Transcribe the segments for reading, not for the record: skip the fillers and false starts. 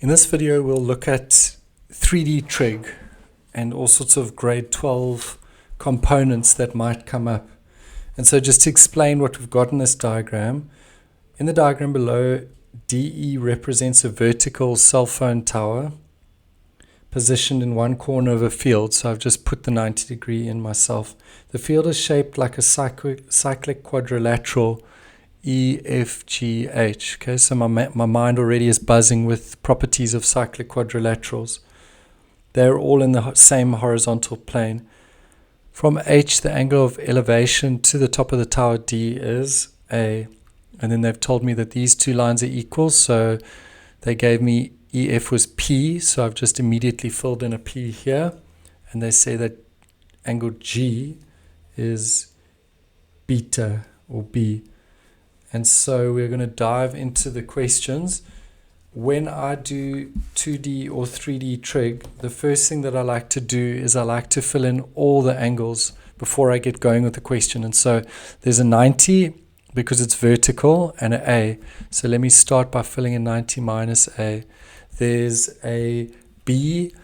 In this video, we'll look at 3D trig and all sorts of grade 12 components that might come up. And so just to explain what we've got in this diagram, in the diagram below, DE represents a vertical cell phone tower positioned in one corner of a field. So I've just put the 90 degree in myself. The field is shaped like a cyclic quadrilateral EFGH. Okay, so my mind already is buzzing with properties of cyclic quadrilaterals. They're all in the same horizontal plane. From H, the angle of elevation to the top of the tower D is A. And then they've told me that these two lines are equal, so they gave me EF was P, so I've just immediately filled in a P here. And they say that angle G is beta or B. And so we're going to dive into the questions. When I do 2D or 3D trig, the first thing that I like to do is I like to fill in all the angles before I get going with the question. And so there's a 90 because it's vertical and an A. So let me start by filling in 90 minus A. There's a B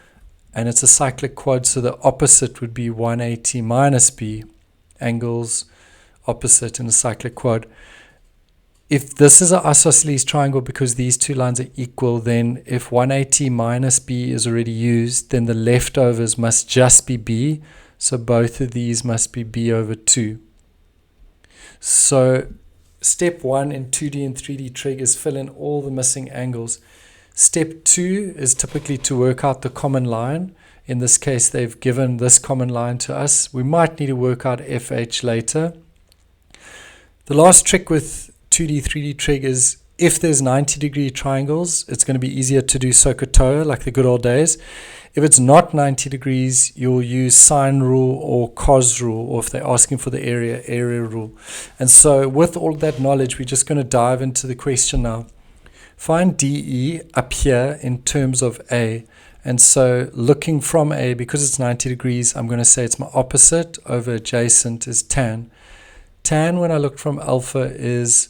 and it's a cyclic quad, so the opposite would be 180 minus B. Angles opposite in a cyclic quad. If this is an isosceles triangle because these two lines are equal, then if 180 minus B is already used, then the leftovers must just be B. So both of these must be B over 2. So step 1 in 2D and 3D trig is fill in all the missing angles. Step 2 is typically to work out the common line. In this case, they've given this common line to us. We might need to work out FH later. The last trick with 2D, 3D trig is if there's 90 degree triangles, it's going to be easier to do SOH CAH TOA like the good old days. If it's not 90 degrees, you'll use sine rule or cos rule, or if they're asking for the area rule. And so with all that knowledge, we're just going to dive into the question now. Find DE up here in terms of A. And so looking from A, because it's 90 degrees, I'm going to say it's my opposite over adjacent is tan. Tan, when I look from alpha, is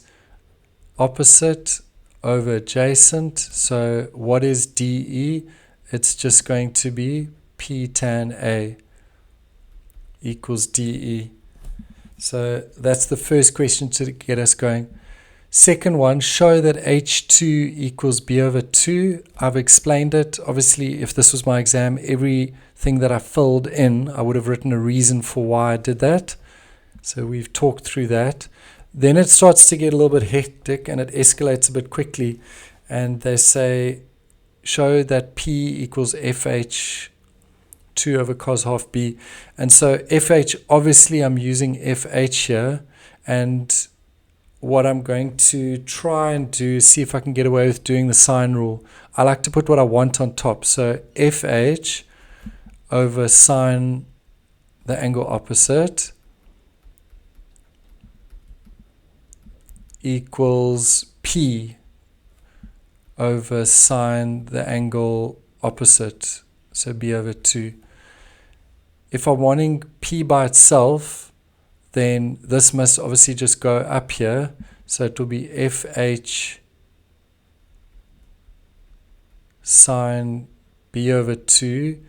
opposite over adjacent. So what is DE? It's just going to be P tan A equals DE. So that's the first question to get us going. Second one, show that H2 equals B over 2. I've explained it. Obviously, if this was my exam, everything that I filled in, I would have written a reason for why I did that. So we've talked through that. Then it starts to get a little bit hectic and it escalates a bit quickly. And they say, show that P equals FH 2 over cos half B. And so FH, obviously I'm using FH here. And what I'm going to try and do is see if I can get away with doing the sine rule. I like to put what I want on top. So FH over sine the angle opposite equals P over sine the angle opposite, so B over 2. If I'm wanting P by itself, then this must obviously just go up here. So it will be FH sine B over 2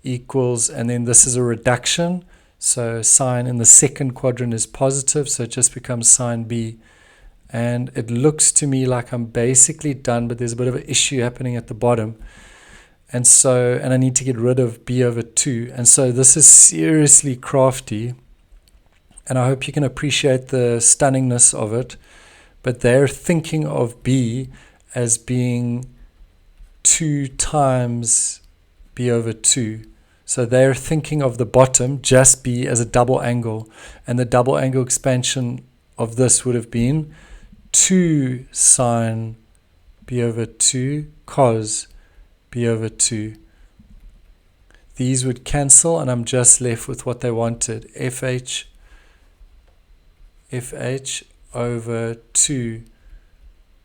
equals, and then this is a reduction. So sine in the second quadrant is positive, so it just becomes sine B. And it looks to me like I'm basically done, but there's a bit of an issue happening at the bottom. And I need to get rid of B over 2. And so this is seriously crafty. And I hope you can appreciate the stunningness of it. But they're thinking of B as being 2 times B over 2. So they're thinking of the bottom, just B, as a double angle. And the double angle expansion of this would have been 2 sine B over 2 cos B over 2. These would cancel, and I'm just left with what they wanted. FH over 2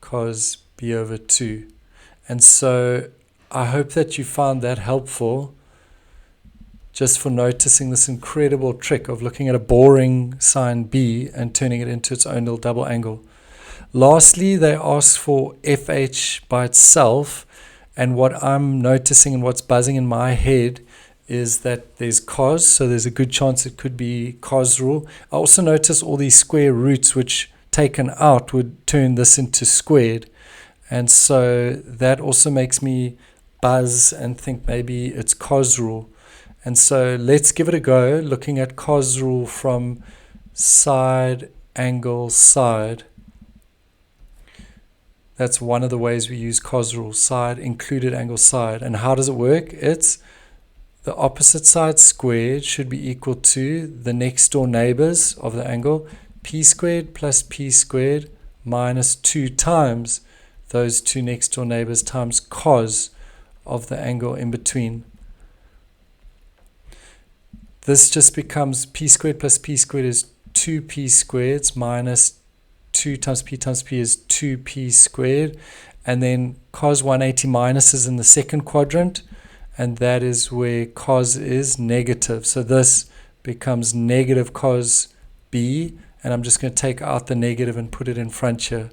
cos B over 2. And so I hope that you found that helpful, just for noticing this incredible trick of looking at a boring sine B and turning it into its own little double angle. Lastly, they ask for FH by itself, And what I'm noticing and what's buzzing in my head is that there's cos, so there's a good chance it could be cos rule. I also notice all these square roots, which taken out would turn this into squared. And so that also makes me buzz and think maybe it's cos rule. And so let's give it a go, looking at cos rule from side, angle, side. That's one of the ways we use cos rule, side, included angle, side. And how does it work? It's the opposite side squared should be equal to the next door neighbors of the angle, p squared plus p squared minus 2 times those two next door neighbors times cos of the angle in between. This just becomes p squared plus p squared is 2p squared minus 2 times p is 2p squared. And then cos 180 minus is in the second quadrant, and that is where cos is negative. So this becomes negative cos b, and I'm just going to take out the negative and put it in front here.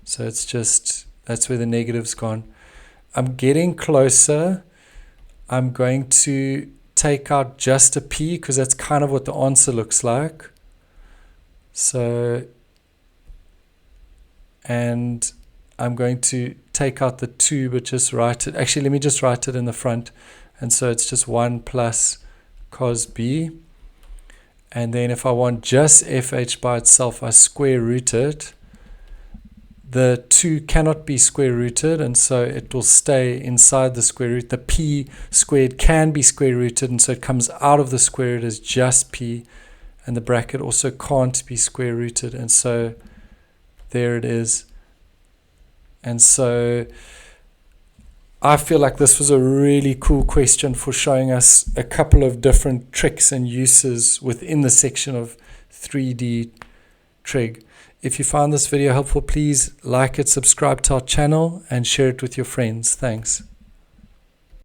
So it's just, that's where the negative's gone. I'm getting closer. I'm going to take out just a p because that's kind of what the answer looks like. So, and I'm going to take out the 2 but just write it. Actually, let me just write it in the front. And so it's just 1 plus cos b. And then if I want just fh by itself, I square root it. The 2 cannot be square rooted, and so it will stay inside the square root. The p squared can be square rooted, and so it comes out of the square root as just p. And the bracket also can't be square rooted, and so there it is. And so I feel like this was a really cool question for showing us a couple of different tricks and uses within the section of 3D trig. If you found this video helpful, please like it, subscribe to our channel, and share it with your friends. Thanks.